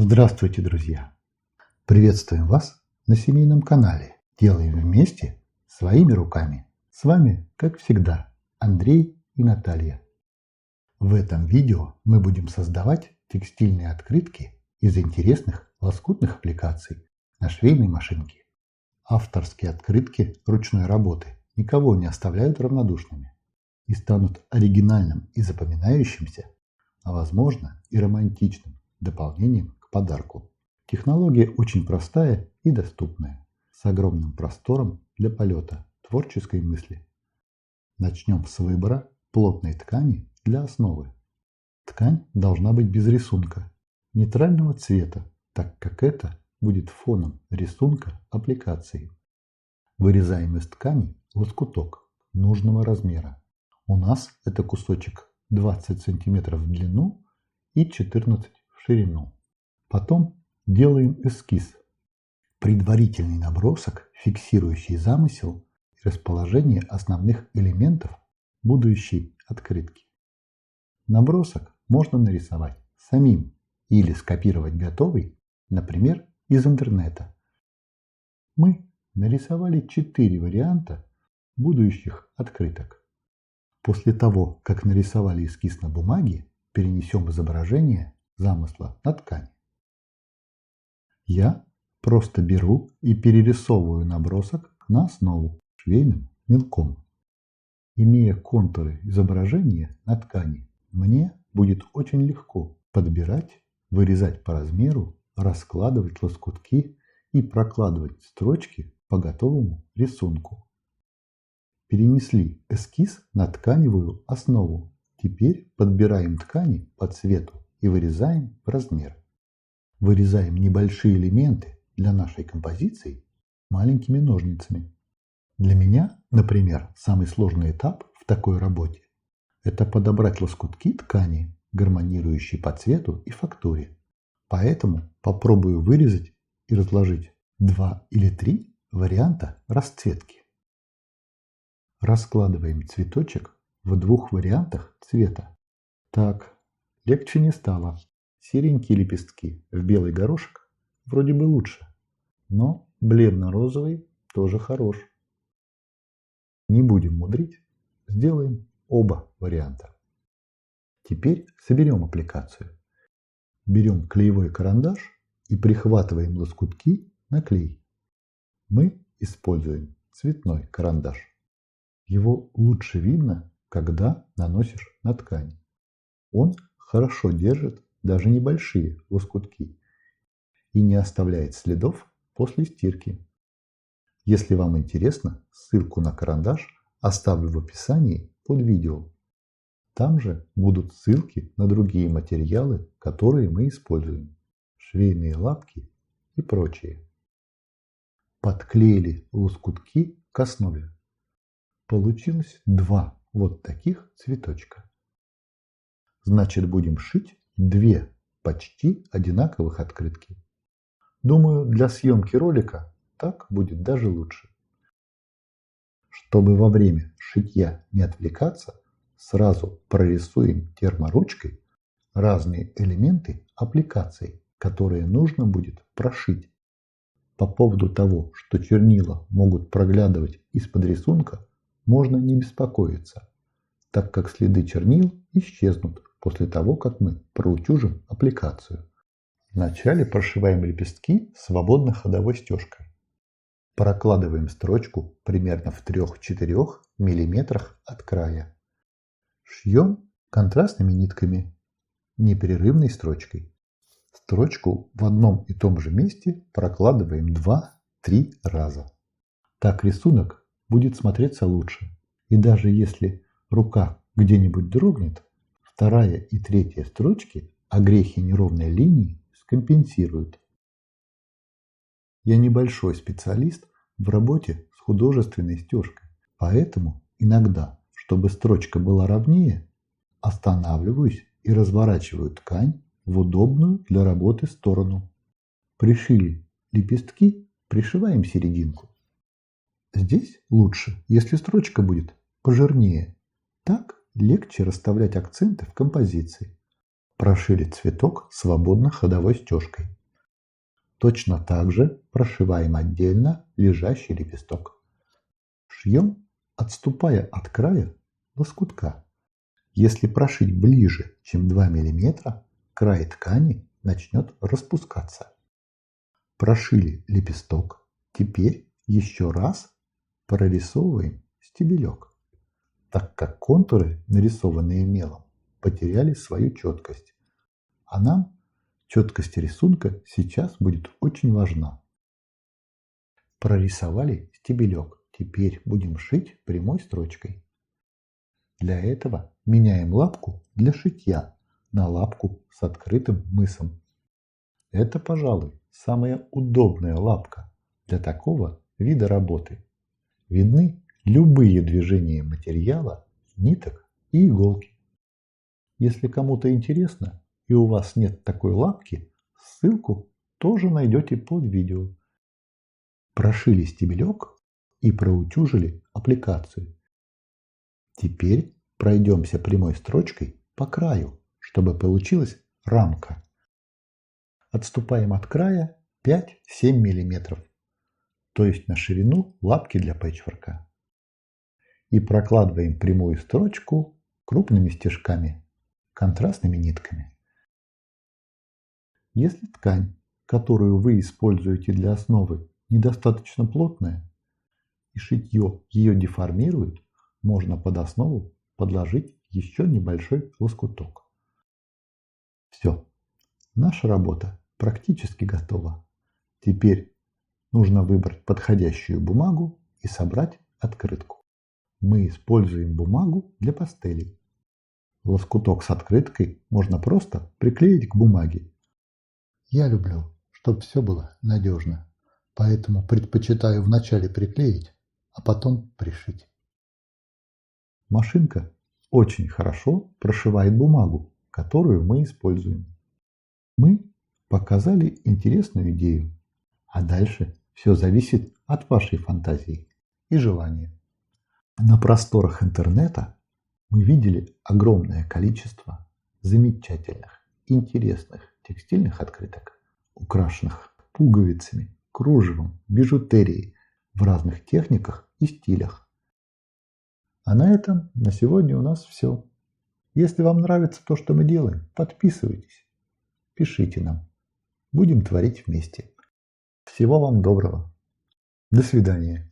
Здравствуйте, друзья! Приветствуем вас на семейном канале «Делаем вместе своими руками». С вами, как всегда, Андрей и Наталья. В этом видео мы будем создавать текстильные открытки из интересных лоскутных аппликаций на швейной машинке. Авторские открытки ручной работы никого не оставляют равнодушными и станут оригинальным и запоминающимся, а возможно и романтичным дополнением к подарку. Технология очень простая и доступная, с огромным простором для полета творческой мысли. Начнем с выбора плотной ткани для основы. Ткань должна быть без рисунка, нейтрального цвета, так как это будет фоном рисунка аппликации. Вырезаем из ткани лоскуток нужного размера. У нас это кусочек 20 см в длину и 14 в ширину. Потом делаем эскиз. Предварительный набросок, фиксирующий замысел и расположение основных элементов будущей открытки. Набросок можно нарисовать самим или скопировать готовый, например, из интернета. Мы нарисовали 4 варианта будущих открыток. После того, как нарисовали эскиз на бумаге, перенесем изображение замысла на ткань. Я просто беру и перерисовываю набросок на основу швейным мелком. Имея контуры изображения на ткани, мне будет очень легко подбирать, вырезать по размеру, раскладывать лоскутки и прокладывать строчки по готовому рисунку. Перенесли эскиз на тканевую основу. Теперь подбираем ткани по цвету и вырезаем в размер. Вырезаем небольшие элементы для нашей композиции маленькими ножницами. Для меня, например, самый сложный этап в такой работе – это подобрать лоскутки ткани, гармонирующие по цвету и фактуре. Поэтому попробую вырезать и разложить 2 или 3 варианта расцветки. Раскладываем цветочек в 2 вариантах цвета. Так, легче не стало. Серенькие лепестки в белый горошек вроде бы лучше, но бледно-розовый тоже хорош. Не будем мудрить, сделаем оба варианта. Теперь соберем аппликацию. Берем клеевой карандаш и прихватываем лоскутки на клей. Мы используем цветной карандаш. Его лучше видно, когда наносишь на ткань. Он хорошо держит даже небольшие лоскутки и не оставляет следов после стирки. Если вам интересно, ссылку на карандаш оставлю в описании под видео. Там же будут ссылки на другие материалы, которые мы используем, швейные лапки и прочее. Подклеили лоскутки к основе. Получилось 2 вот таких цветочка. Значит, будем шить 2 почти одинаковых открытки. Думаю, для съемки ролика так будет даже лучше. Чтобы во время шитья не отвлекаться, сразу прорисуем терморучкой разные элементы аппликаций, которые нужно будет прошить. По поводу того, что чернила могут проглядывать из-под рисунка, можно не беспокоиться, так как следы чернил исчезнут после того, как мы проутюжим аппликацию. Вначале прошиваем лепестки свободно ходовой стежкой. Прокладываем строчку примерно в 3-4 мм от края. Шьем контрастными нитками, непрерывной строчкой. Строчку в одном и том же месте прокладываем 2-3 раза. Так рисунок будет смотреться лучше. И даже если рука где-нибудь дрогнет, 2-я и 3-я строчки огрехи неровной линии скомпенсируют. Я небольшой специалист в работе с художественной стежкой, поэтому иногда, чтобы строчка была ровнее, останавливаюсь и разворачиваю ткань в удобную для работы сторону. Пришили лепестки, пришиваем серединку. Здесь лучше, если строчка будет пожирнее. Так легче расставлять акценты в композиции. прошили цветок свободно ходовой стежкой. Точно так же прошиваем отдельно лежащий лепесток. Шьем, отступая от края лоскутка. Если прошить ближе, чем 2 мм, край ткани начнет распускаться. Прошили лепесток. Теперь еще раз прорисовываем стебелек, так как контуры, нарисованные мелом, потеряли свою четкость. А нам четкость рисунка сейчас будет очень важна. Прорисовали стебелек. Теперь будем шить прямой строчкой. Для этого меняем лапку для шитья на лапку с открытым мысом. Это, пожалуй, самая удобная лапка для такого вида работы. Видны любые движения материала, ниток и иголки. Если кому-то интересно и у вас нет такой лапки, ссылку тоже найдете под видео. Прошили стебелек и проутюжили аппликацию. Теперь пройдемся прямой строчкой по краю, чтобы получилась рамка. Отступаем от края 5-7 мм, то есть на ширину лапки для пэтчворка. И прокладываем прямую строчку крупными стежками, контрастными нитками. Если ткань, которую вы используете для основы, недостаточно плотная и шитье ее деформирует, можно под основу подложить еще небольшой лоскуток. Все, наша работа практически готова. Теперь нужно выбрать подходящую бумагу и собрать открытку. Мы используем бумагу для пастелей. Лоскуток с открыткой можно просто приклеить к бумаге. Я люблю, чтобы все было надежно, поэтому предпочитаю вначале приклеить, а потом пришить. Машинка очень хорошо прошивает бумагу, которую мы используем. Мы показали интересную идею, а дальше все зависит от вашей фантазии и желания. На просторах интернета мы видели огромное количество замечательных, интересных текстильных открыток, украшенных пуговицами, кружевом, бижутерией в разных техниках и стилях. А на этом на сегодня у нас все. Если вам нравится то, что мы делаем, подписывайтесь, пишите нам. Будем творить вместе. Всего вам доброго. До свидания.